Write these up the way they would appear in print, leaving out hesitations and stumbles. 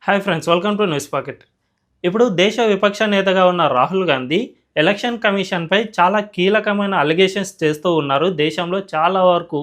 Hi friends, welcome to news pocket. ఇప్పుడు దేశ విపక్ష నేతగా ఉన్న రాహుల్ గాంధీ ఎలక్షన్ కమిషన్పై చాలా కీలకమైన అలిగేషన్స్ చేస్తూ ఉన్నారు. దేశంలో చాలా వరకు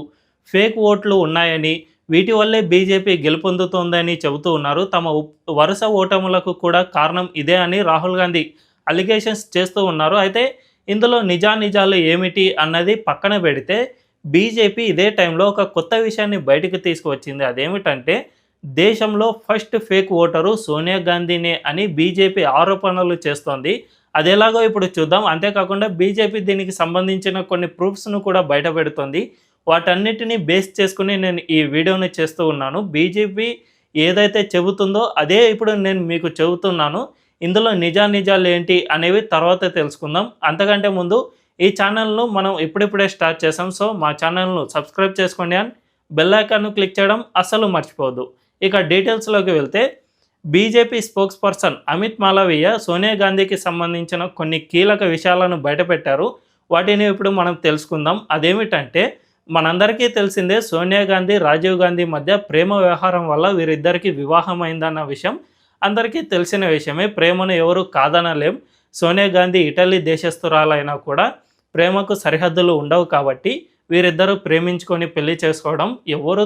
ఫేక్ ఓట్లు ఉన్నాయని, వీటి వల్లే బీజేపీ గెలుపొందుతోందని చెబుతూ ఉన్నారు. తమ వరుస ఓటములకు కూడా కారణం ఇదే అని రాహుల్ గాంధీ అలిగేషన్స్ చేస్తూ ఉన్నారు. అయితే ఇందులో నిజానిజాలు ఏమిటి అన్నది పక్కన పెడితే బీజేపీ ఇదే టైంలో ఒక కొత్త విషయాన్ని బయటకు తీసుకువచ్చింది. అదేమిటంటే దేశంలో ఫస్ట్ ఫేక్ ఓటరు సోనియా గాంధీనే అని బీజేపీ ఆరోపణలు చేస్తోంది. అది ఎలాగో ఇప్పుడు చూద్దాం. అంతేకాకుండా బీజేపీ దీనికి సంబంధించిన కొన్ని ప్రూఫ్స్ను కూడా బయటపెడుతోంది. వాటన్నిటిని బేస్ చేసుకుని నేను ఈ వీడియోని చేస్తూ ఉన్నాను. బీజేపీ ఏదైతే చెబుతుందో అదే ఇప్పుడు నేను మీకు చెబుతున్నాను. ఇందులో నిజాలు ఏంటి అనేవి తర్వాత తెలుసుకుందాం. అంతకంటే ముందు ఈ ఛానల్ను మనం ఇప్పుడిప్పుడే స్టార్ట్ చేసాం. సో మా ఛానల్ను సబ్స్క్రైబ్ చేసుకోండి అండ్ బెల్ ఐకాన్ను క్లిక్ చేయడం అస్సలు మర్చిపోవద్దు. ఇక డీటెయిల్స్లోకి వెళ్తే BJP spokes person Amit Malaviya Sonia గాంధీకి సంబంధించిన కొన్ని కీలక విషయాలను బయటపెట్టారు. వాటిని ఇప్పుడు మనం తెలుసుకుందాం. అదేమిటంటే మనందరికీ తెలిసిందే, సోనియా గాంధీ రాజీవ్ గాంధీ మధ్య ప్రేమ వ్యవహారం వల్ల వీరిద్దరికీ వివాహం అయిందన్న విషయం అందరికీ తెలిసిన విషయమే. ప్రేమను ఎవరు కాదనలేం. సోనియా గాంధీ ఇటలీ దేశస్తురాలైనా కూడా ప్రేమకు సరిహద్దులు ఉండవు. కాబట్టి వీరిద్దరూ ప్రేమించుకొని పెళ్లి చేసుకోవడం ఎవరు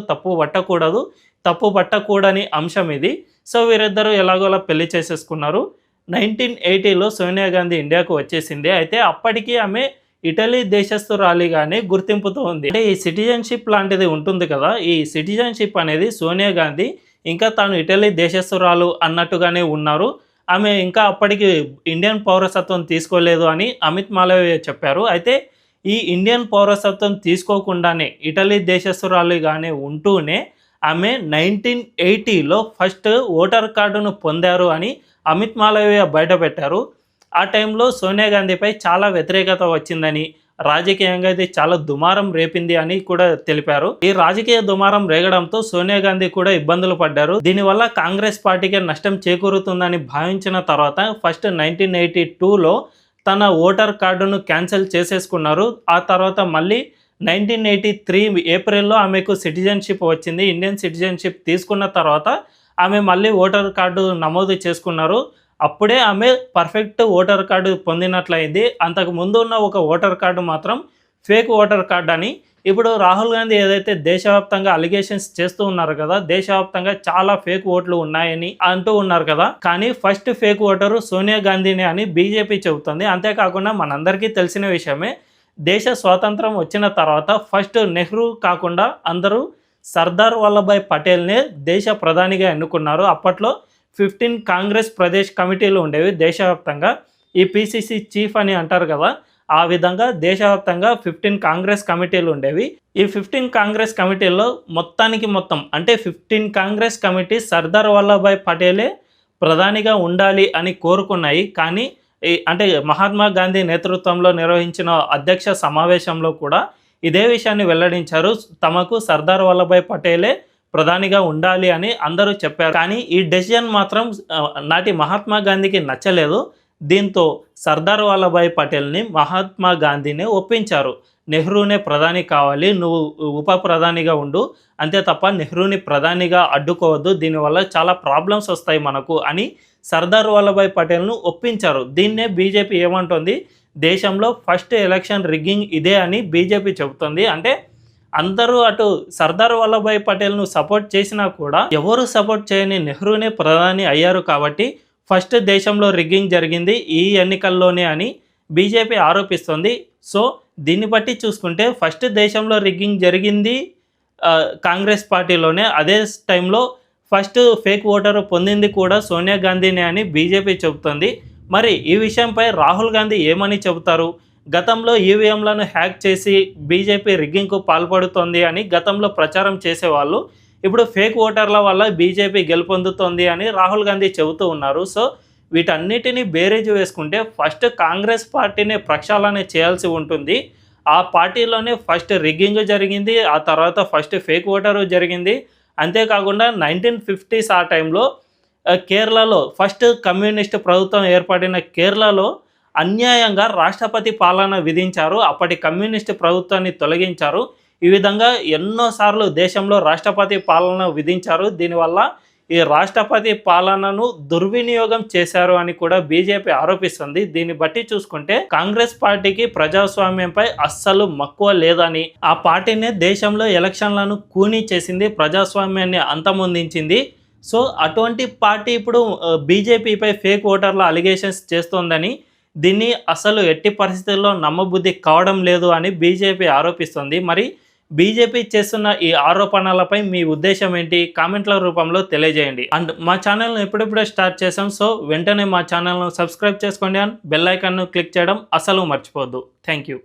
తప్పు పట్టకూడని అంశం ఇది. సో వీరిద్దరూ ఎలాగోలా పెళ్లి చేసేసుకున్నారు. 1980లో సోనియా గాంధీ ఇండియాకు వచ్చేసింది. అయితే అప్పటికి ఆమె ఇటలీ దేశస్తురాలిగానే గుర్తింపుతో ఉంది. అంటే ఈ సిటిజన్షిప్ లాంటిది ఉంటుంది కదా, ఈ సిటిజన్షిప్ అనేది సోనియా గాంధీ ఇంకా తాను ఇటలీ దేశస్తురాలు అన్నట్టుగానే ఉన్నారు. ఆమె ఇంకా అప్పటికి ఇండియన్ పౌరసత్వం తీసుకోలేదు అని అమిత్ మాలవీయ చెప్పారు. అయితే ఈ ఇండియన్ పౌరసత్వం తీసుకోకుండానే ఇటలీ దేశస్తురాలిగానే ఉంటూనే ఆమె 1980లో ఫస్ట్ ఓటర్ కార్డును పొందారు అని అమిత్ మాలవీయ బయటపెట్టారు. ఆ టైంలో సోనియా గాంధీపై చాలా వ్యతిరేకత వచ్చిందని, రాజకీయంగా ఇది చాలా దుమారం రేపింది అని కూడా తెలిపారు. ఈ రాజకీయ దుమారం రేగడంతో సోనియా గాంధీ కూడా ఇబ్బందులు పడ్డారు. దీనివల్ల కాంగ్రెస్ పార్టీకి నష్టం చేకూరుతుందని భావించిన తర్వాత ఫస్ట్ 1982లో తన ఓటర్ కార్డును క్యాన్సిల్ చేసేసుకున్నారు. ఆ తర్వాత మళ్ళీ 1983 ఏప్రిల్లో ఆమెకు సిటిజన్షిప్ వచ్చింది. ఇండియన్ సిటిజన్షిప్ తీసుకున్న తర్వాత ఆమె మళ్ళీ ఓటర్ కార్డు నమోదు చేసుకున్నారు. అప్పుడే ఆమె పర్ఫెక్ట్ ఓటర్ కార్డు పొందినట్లయింది. అంతకు ముందు ఉన్న ఒక ఓటర్ కార్డు మాత్రం ఫేక్ ఓటర్ కార్డు అని. ఇప్పుడు రాహుల్ గాంధీ ఏదైతే దేశవ్యాప్తంగా అలిగేషన్స్ చేస్తూ ఉన్నారు కదా, దేశవ్యాప్తంగా చాలా ఫేక్ ఓట్లు ఉన్నాయని అంటూ ఉన్నారు కదా, కానీ ఫస్ట్ ఫేక్ ఓటరు సోనియా గాంధీనే అని బీజేపీ చెబుతుంది. అంతేకాకుండా మనందరికీ తెలిసిన విషయమే, దేశ స్వాతంత్రం వచ్చిన తర్వాత ఫస్ట్ నెహ్రూ కాకుండా అందరూ సర్దార్ వల్లభాయ్ పటేల్నే దేశ ప్రధానిగా ఎన్నుకున్నారు. అప్పట్లో 15 కాంగ్రెస్ ప్రదేశ్ కమిటీలు ఉండేవి దేశవ్యాప్తంగా. ఈ పీసీసీ చీఫ్ అని అంటారు కదా, ఆ విధంగా దేశవ్యాప్తంగా 15 కాంగ్రెస్ కమిటీలు ఉండేవి. ఈ 15 కాంగ్రెస్ కమిటీల్లో మొత్తం అంటే 15 కాంగ్రెస్ కమిటీ సర్దార్ వల్లభాయ్ పటేలే ప్రధానిగా ఉండాలి అని కోరుకున్నాయి. కానీ అంటే మహాత్మా గాంధీ నేతృత్వంలో నిర్వహించిన అధ్యక్ష సమావేశంలో కూడా ఇదే విషయాన్ని వెల్లడించారు. తమకు సర్దార్ వల్లభాయ్ పటేలే ప్రధానిగా ఉండాలి అని అందరూ చెప్పారు. కానీ ఈ డెసిజన్ మాత్రం నాటి మహాత్మా గాంధీకి నచ్చలేదు. దీంతో సర్దార్ వల్లభాయ్ పటేల్ని మహాత్మా గాంధీని ఒప్పించారు. నెహ్రూనే ప్రధాని కావాలి, నువ్వు ఉప ప్రధానిగా ఉండు, అంతే తప్ప నెహ్రూని ప్రధానిగా అడ్డుకోవద్దు, దీనివల్ల చాలా ప్రాబ్లమ్స్ వస్తాయి మనకు అని సర్దార్ వల్లభాయ్ పటేల్ను ఒప్పించారు. దీన్నే బీజేపీ ఏమంటుంది, దేశంలో ఫస్ట్ ఎలక్షన్ రిగ్గింగ్ ఇదే అని బీజేపీ చెబుతుంది. అంటే అందరూ అటు సర్దార్ వల్లభాయ్ పటేల్ను సపోర్ట్ చేసినా కూడా ఎవరు సపోర్ట్ చేయని నెహ్రూనే ప్రధాని అయ్యారు కాబట్టి ఫస్ట్ దేశంలో రిగ్గింగ్ జరిగింది ఈ ఎన్నికల్లోనే అని బీజేపీ ఆరోపిస్తుంది. సో దీన్ని బట్టి చూసుకుంటే ఫస్ట్ దేశంలో రిగ్గింగ్ జరిగింది కాంగ్రెస్ పార్టీలోనే. అదే టైంలో ఫస్ట్ ఫేక్ ఓటర్ పొందింది కూడా సోనియా గాంధీనే అని బీజేపీ చెబుతుంది. మరి ఈ విషయంపై రాహుల్ గాంధీ ఏమని చెబుతారు? గతంలో ఈవీఎంలను హ్యాక్ చేసి బీజేపీ రిగ్గింగ్కు పాల్పడుతోంది అని గతంలో ప్రచారం చేసేవాళ్ళు ఇప్పుడు ఫేక్ ఓటర్ల వల్ల బీజేపీ గెలుపొందుతోంది అని రాహుల్ గాంధీ చెబుతూ ఉన్నారు. సో వీటన్నిటిని బేరేజ్ వేసుకుంటే ఫస్ట్ కాంగ్రెస్ పార్టీని ప్రక్షాళన చేయాల్సి ఉంటుంది. ఆ పార్టీలోనే ఫస్ట్ రిగ్గింగ్ జరిగింది, ఆ తర్వాత ఫస్ట్ ఫేక్ ఓటరు జరిగింది. అంతేకాకుండా 1950s ఆ టైంలో కేరళలో ఫస్ట్ కమ్యూనిస్ట్ ప్రభుత్వం ఏర్పడిన కేరళలో అన్యాయంగా రాష్ట్రపతి పాలన విధించారు. అప్పటి కమ్యూనిస్ట్ ప్రభుత్వాన్ని తొలగించారు. ఈ విధంగా ఎన్నోసార్లు దేశంలో రాష్ట్రపతి పాలన విధించారు. దీనివల్ల ఈ రాష్ట్రపతి పాలనను దుర్వినియోగం చేశారు అని కూడా బీజేపీ ఆరోపిస్తుంది. దీన్ని బట్టి చూసుకుంటే కాంగ్రెస్ పార్టీకి ప్రజాస్వామ్యంపై అస్సలు మక్కువ లేదని, ఆ పార్టీనే దేశంలో ఎలక్షన్లను కూనీ చేసింది, ప్రజాస్వామ్యాన్ని అంతమొందించింది. సో అటువంటి పార్టీ ఇప్పుడు బీజేపీపై ఫేక్ ఓటర్ల అలిగేషన్స్ చేస్తోందని, దీన్ని అసలు ఎట్టి పరిస్థితుల్లో నమ్మబుద్ధి కావడం లేదు అని బీజేపీ ఆరోపిస్తుంది. మరి బీజేపీ చేస్తున్న ఈ ఆరోపణలపై మీ ఉద్దేశం ఏంటి? కామెంట్ల రూపంలో తెలియజేయండి. అండ్ మా ఛానల్ను ఎప్పుడెప్పుడే స్టార్ట్ చేసాం, సో వెంటనే మా ఛానల్ను సబ్స్క్రైబ్ చేసుకోండి అండ్ బెల్ ఐకాన్ను క్లిక్ చేయడం అసలు మర్చిపోవద్దు. Thank you.